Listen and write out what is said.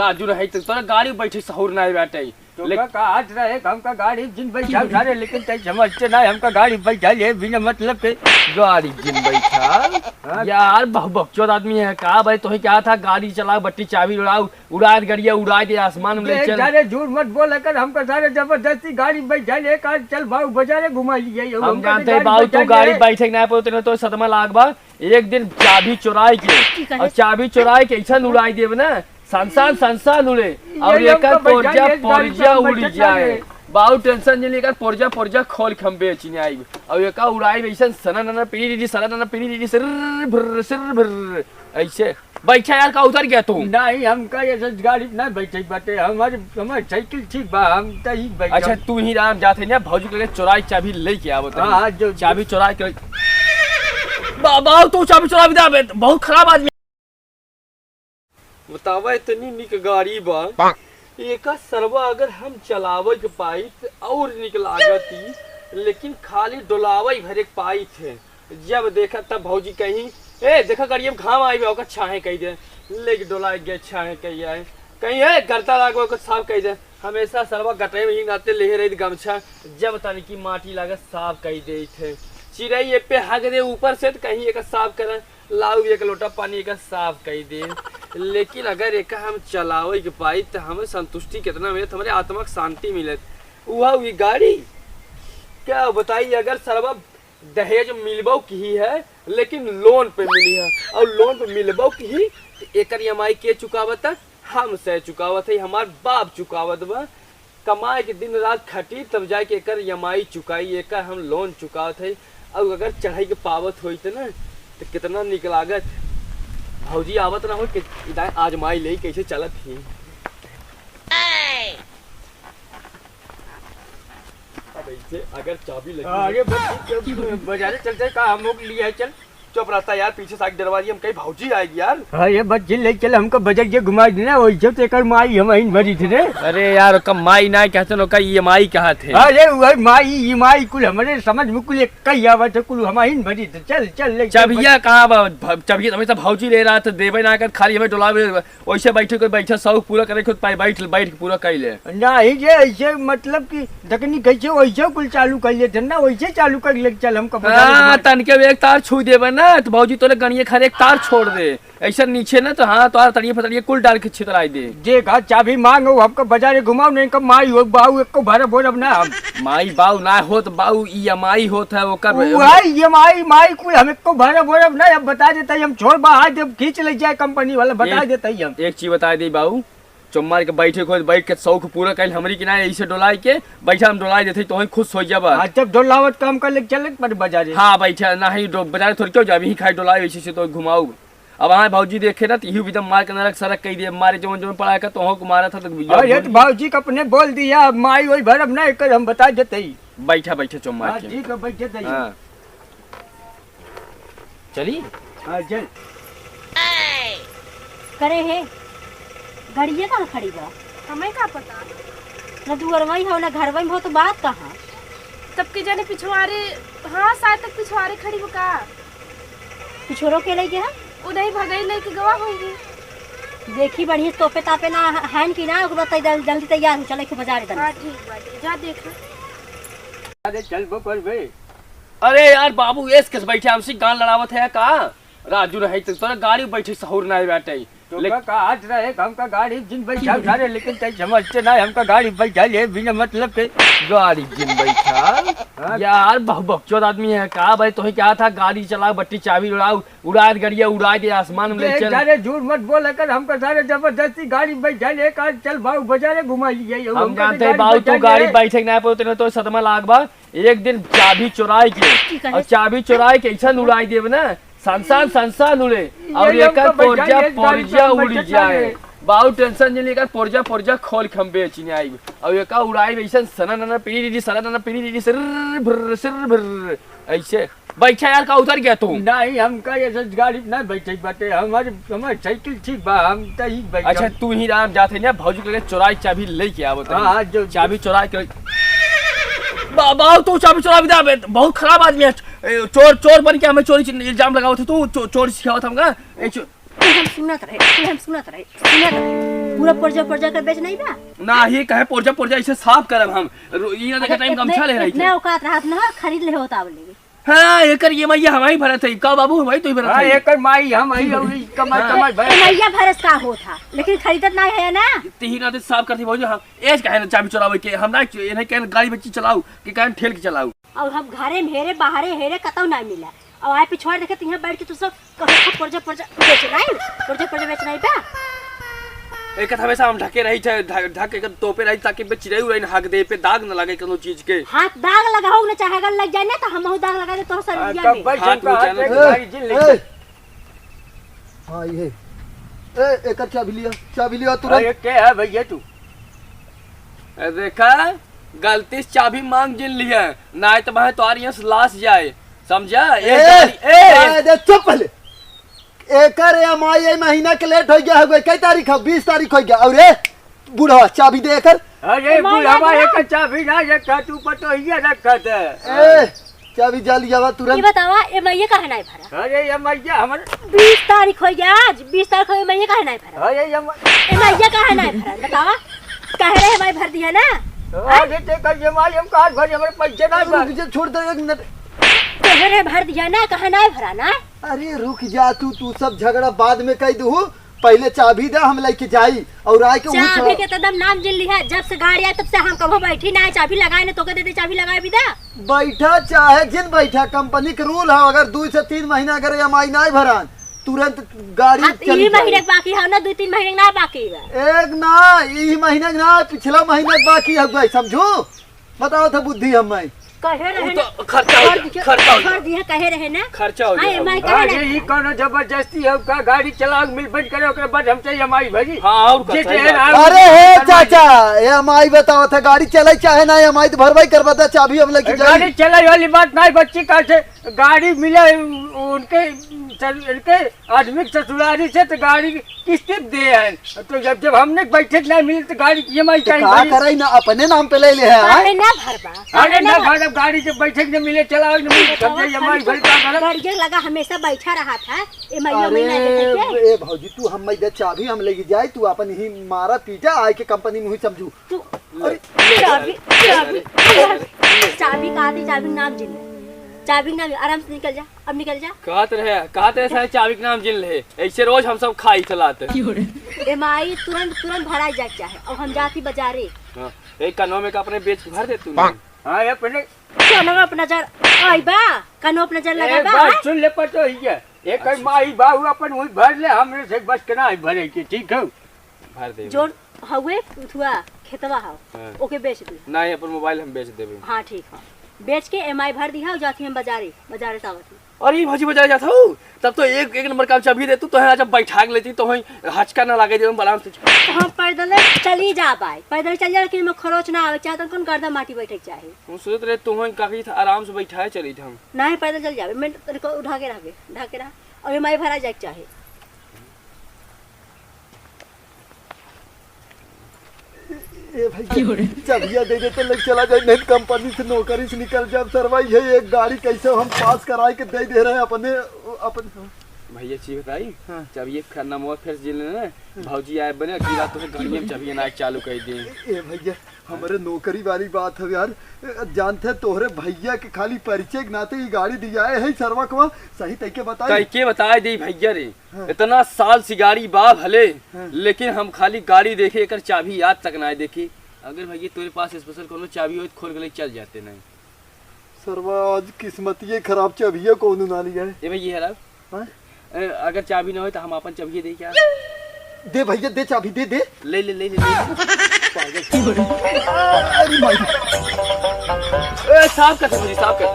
राजू रहे तो तोरा गाड़ी बैठे सहूर नहीं बैठे तो का आज रहे हमका गाड़ी जिन बैठा सारे लेकिन तय समझते ना हमका गाड़ी बैठा ले बिना मतलब के गाड़ी जिन बैठा यार बकचोद आदमी है का भाई तो क्या था गाड़ी चला बट्टी चाबी उड़ाओ उड़ा गड़िया उड़ा दे आसमान में ले चल। सारे झूठ मत बोल कर हमका सारे जबरदस्ती गाड़ी बैठा ले कर चल भाऊ बाजारे घुमा लिए हम जानते हैं बाबू तू गाड़ी बैठे ना पे तो सदमा लाग बा एक दिन चाबी चुराई के और चाबी चुराई के ऐसा उड़ाई देव ना संसान उड़े और एकर पोरजा उड़ जाए बाऊ टेंशन नहीं लेकर पोरजा खोल खंबे चिने आई और एका उड़ाई ऐसा सना पीड़ी सिर भर ऐसे बैठा यार का उतर गया तू नहीं हमका ये गाड़ी ना बैठे बाटे हमारे साइकिल ठीक बा हम तही बैठ। अच्छा तू ही राम जाते ना भौजी के चुराई चाबी लेके आवत हां जो चाबी चुरा के बाबा तू चाबी चुरा दे बहुत खराब आदमी बतावा इतनी निक गाड़ी बा एका सरवा अगर हम चलावे के पाई और निक लागती लेकिन खाली डोलावे भरे के पाई थे जब देखा तब भौजी कहीं ए देखा गाड़ी में घाम आई ओका छाहे कह दे लेके डोला गए छाहे कह आए कहीं है करता लागो को साफ कह दे हमेशा सरवा गटे में ही नाते ले रही गमछा जब तन की माटी लागत साफ कह दे थे चिड़ै पे हग दे ऊपर से तो कहीं एक साफ कर लाऊ एक लोटा पानी का साफ कह दे लेकिन अगर एक हम चलावे के पाई तो हमें संतुष्टि कितना मिलत हमारे आत्मा को शांति मिलत वह गाड़ी क्या बताइए अगर सरवा दहेज मिलबो की है लेकिन लोन पे मिली है और लोन पे मिलबो की एक EMI के चुकावत हम से चुकावत है हमार बाप चुकावत बा कमाए के दिन रात खटी तब जाके एक EMI चुकाई एक हम लोन चुकावत है और अगर चढ़ाई के पावत होई तो ना तो कितना निक लागत भौजी आवत ना हो कि आजमाई ले कैसे चलत ही अगर चाबी लगी अरे बाजारे चलते का हम लोग लिए चल चुप रहता यार पीछे से दरवाजे हम कहीं भौजी आएगी यार। अरे बच्चे ले चल हमको बजट के घुमा देना वही जब तेकर माई हम इन भरी थे रे। अरे यार का माई ना कहते नो का EMI कहा थे। अरे वही माई EMI कुल हमारे समझ में कुल कई आवत है कुल हम इन भरी थे चल चल ले चाबिया कहां चाबिया हमेशा भौजी ले रहा था देवे ना कर खाली हमें डोलावे वैसे बैठे शौक पूरा करे खुद पाई बैठ के पूरा कर ले नहीं जे ऐसे मतलब कि तकनीक कैसे वैसे कुल चालू कर ले थे ना वैसे चालू कर ले चल हमको तन के एक तार छू देवे ना तो भौजी तोले गणिये खरे एक तार छोड़ दे ऐसा नीचे ना तो हाँ तो तड़िए फतड़िए कुल डाल के छितराई दे जे का चाबी मांगो हमको बाजारे घुमाओ नहीं का माई हो बाऊ एक को भरे बोलब ना हम माई बाऊ ना हो तो बाऊ EMI होता है वो कर वही EMI माई कुल हम एक को भरे बोलब ना अब बता देते हम छोड़ बाहर जब खींच ले जाए कंपनी वाला बता देते हम एक चीज बता दी बाऊ चुम्मार के बैठे खोज बैठ के शौक पूरा कर हमारी किनारे ऐसे डोलाई के बैठा हम डोलाई देते तो खुश हो जाबा जब डोलावत काम कर ले चले पर बाजारे हाँ बैठा ना ही बाजार थोड़ी क्यों जाबी ही खाई डोलाई वैसे से तो घुमाऊ अब हाँ भौजी देखे ना तो यही भी मार के नरक सरक कह दिया मारे जो पढ़ाया का तो को मारा था तो भौजी का अपने बोल दिया माई वही भरब नहीं कर हम बता देते ही बैठा चुम्मार के ठीक है बैठे थे चली हां चल करे है घड़िया कहाँ खड़ी बा हमें क्या पता ना दुअरवई हो ना घरवई हो तो बात कहाँ सबके जाने पिछवाड़े हाँ शायद तक पिछवाड़े खड़ी बका पिछोरो के ले गया उधर भगाई लेके गवा होगी देखी बढ़िया तोपे तापे ना हैन की ना ओकरा जल्दी तैयार हो चले के बाजार इधर हां ठीक बात जा देखा अरे चल बो कर बे अरे यार बाबू एस किस बैठे हमसे गान लड़ावत है का राजू रहे तो तोरा गाड़ी बैठे सहूर नहीं बैठे तो का आज रहे हमका गाड़ी जिन बैठा सारे लेकिन तय समझते ना हमका गाड़ी बैठा ले बिना मतलब के गाड़ी जिन बैठा यार बकचोद आदमी है का भाई तो क्या था गाड़ी चला बट्टी चाबी उड़ाओ उड़ा गड़िया उड़ा दे आसमान में ले चल। सारे झूठ मत बोल कर हमको सारे जबरदस्ती गाड़ी बैठा ले कर चल भाऊ बाजारे घुमा लिए हम जानते हैं बाबू तू गाड़ी बैठे ना पे तो सदमा लाग बा एक दिन चाबी चुराई के और चाबी चुराई के ऐसा उड़ाई देव ना संसान उड़े और एकर पोरजा उड़ जाए बाऊ टेंशन नहीं लेकर पोरजा खोल खंबे चिने आई और एका उड़ाई वैसे सना पीड़ी सिर भर ऐसे बैठा यार का उतर गया तू नहीं हमका ये गाड़ी ना बैठे बाटे हमारे साइकिल ठीक बा हम तही बैठ। अच्छा तू ही राम जाते ना भौजी के चुराई चाबी लेके आवत हां जो चाबी चुरा के बाबा तू चाबी चुरा दे बहुत खराब आदमी है चोर बन के हमें चोरी इल्जाम लगाओ थे तू चोरी सिखावत हमका हम सुनत रहे पूरा पुर्जा कर बेच नहीं बा। ना ही कहे पुर्जा इसे साफ करब हम ये देखा टाइम गमछा ले रही इतने है। औकात रात ना खरीद ले होता बोले हां एकर ये मैया हमारी भरत है का बाबू हमारी तो ही भरत हाँ है। एकर माई हम आई और ई कमाई भाई मैया भरस का होता लेकिन खरीदत नहीं है ना। तीही ना दे साफ करती भौजी हम एज कहे ना चाबी चलावे के हमरा इन्हें कहे गाड़ी बच्ची चलाऊ कि कहे ठेल के चलाऊ। और हम घरे में हेरे बाहरे हेरे कतौ नहीं मिला और आए पिछवाड़ देखे तो यहाँ बैठ के तू सब कहो पुर्जा बेच नहीं पुर्जा बेच नहीं बा। एक हमेशा हम ढके रही छे ढक के तोपे रही ताकि पे चिड़ै उड़ै हक दे पे दाग न लगे कोनो चीज के। हाथ दाग लगाओ ना चाहे अगर लग जाए ना तो हम दाग लगा दे तो शरीर में। भाई हाथ जनका हाथ में में गाड़ी जिल ले हाँ ये एकर चाबी लिया तुरंत। अरे के है भैया तू देखा गलती से चाबी मांग जिन लिया ना तो वह तुम्हारी यहाँ से लाश जाए समझा। ए चुप पहले एकर EMI ये महीना के लेट हो गया है। कई तारीख है 20 तारीख हो गया और ए बूढ़ा चाबी दे एकर। अरे बुढ़ावा एक चाबी ना रखा तू पतो ही रखा था। ए चाबी जा लिया ये तुरंत। बतावा ये मैया काहे नहीं भरा। अरे ये मैया हमर 20 तारीख हो गया आज 20 तारीख हो मैया काहे नहीं भरा। अरे ये मैया काहे नहीं भरा बतावा कह रहे हमारी भर दिया ना। अरे ते कर ये माई हम काट भर हमरे पैसे ना भर। रुक जा छोड़ दे 1 मिनट। कह रहे भर दिया ना कहे नहीं भरा ना। अरे रुक जा तू सब झगड़ा बाद में कह दू। पहले चाबी दे हम लेके जाई और आए के चाबी के तदम नाम जिल लिया जब से गाड़ी आई तब से हम कभी बैठी ना चाबी लगाए ना तो के दे दे चाबी लगाए भी दा। बैठा चाहे जिन बैठा कंपनी के रूल है अगर 2 से 3 महीना अगर EMI नहीं भरान तुरंत गाड़ी चली ये महीने बाकी है ना 2-3 महीने ना बाकी है। एक ना ई महीना ना पिछला महीना बाकी है गई समझो। बताओ था बुद्धि हम कहे रहे ना तो खर्चा हो जाए, खर्चा हो जाए। कर दिया कहे रहे ना। खर्चा हो हाँ, जाए। EMI कहे अरे ना। ई कोनो जबरदस्ती है का गाड़ी चलाओ मिल बंद करे ओकरे बाद हम चाहिए EMI भरी। हाँ और का जे सही ट्रेन बात। आवे- अरे हे चाचा EMI बताओ था गाड़ी चले चाहे ना EMI तो भरवाई करवा था चाबी हम लेके गाड़ी जाई। चलाई वाली बात नहीं बच्ची का से गाड़ी मिले उनके आदमी के ससुरारी से तो गाड़ी किस्ते दे है तो जब हमने बैठे नहीं मिली तो गाड़ी EMI तो चाहिए का भरी। करे ना अपने नाम पे ले ले है कहे ना भरबा। अरे ना भाई गाड़ी से बैठे न मिले चलाओ न मिले सब EMI भरी का करब। गाड़ी लगा हमेशा बैठा रहा था ये महीना महीना देखे के। अरे ए भौजी तू हम दे चाबी हम लेके जाए तू अपन ही मारा पीटा आए के कंपनी में हुई समझू। तू चाबी का दी चाबी नाम जिल चाबी नाम आराम से निकल जा अब निकल जा। कहते रहे सारे चाबी के नाम जिन ले ऐसे रोज हम सब खाई चलाते। EMI तुरंत भराई जाए चाहे और हम जाती बाजारे। हाँ, एक कनो में का अपने बेच के भर दे तू। हाँ ये अपने कनो अपना नजर आई बा कनो अपना नजर लगा एक बा। बात सुन ले पतो ही है एक माई बाबू अपन हुई भर ले हमरे से बस के ना भरे के ठीक है। भर दे जो हवे उठुआ खेतवा हाउ हाँ। ओके बेच दी। ना ही अपन मोबाइल हम बेच देबे। हाँ ठीक है बेच के EMI भर दी है और जाती हम बाजारे सावती। और ये भौजी बाजार जाता हूँ तब तो एक नंबर का चाबी दे तू तो है जब बैठा के लेती तो वहीं हचका ना लगे जब आराम से। तो हम पैदल चली जा पाए पैदल चल जा लेकिन खरोच ना आवे चाहे तो कौन गर्दा माटी बैठे के चाहे। हम सोचते रहे तू वहीं काफी आराम से बैठा चली थी हम। ना ही पैदल चल जावे मैं तेरे को उठा के रहा और EMI भरा जाए चाहे। ए भाई चाबिया दे दे तो लग चला जाए नहीं कंपनी से नौकरी से निकल जाए सरवाई है एक गाड़ी कैसे हम पास कराए के दे रहे हैं अपने भैया चीज बताई चाबी एक खरना मोर फिर जिल ना भौजी आए बने गिरा तो गाड़ी में चाबी ना चालू कर दी। ए भैया हमारे नौकरी वाली बात है यार जानते तोहरे भैया के खाली परिचय के नाते ये गाड़ी दिया है सरवा को सही तरीके बताई के बताए दी भैया रे इतना साल से गाड़ी बा भले लेकिन हम खाली गाड़ी देखे कर चाबी याद तक ना देखी। अगर भैया तेरे पास स्पेशल कोनो चाबी हो तो खोल के चल जाते नहीं। सरवा आज किस्मतिये खराब चाबिया कौन ना लिया है। ये भैया है अगर चाबी ना हो तो हम अपन चाबी दे क्या दे भैया दे चाबी दे दे ले ले ले ले अरे भाई साफ कर मुझे साफ कर।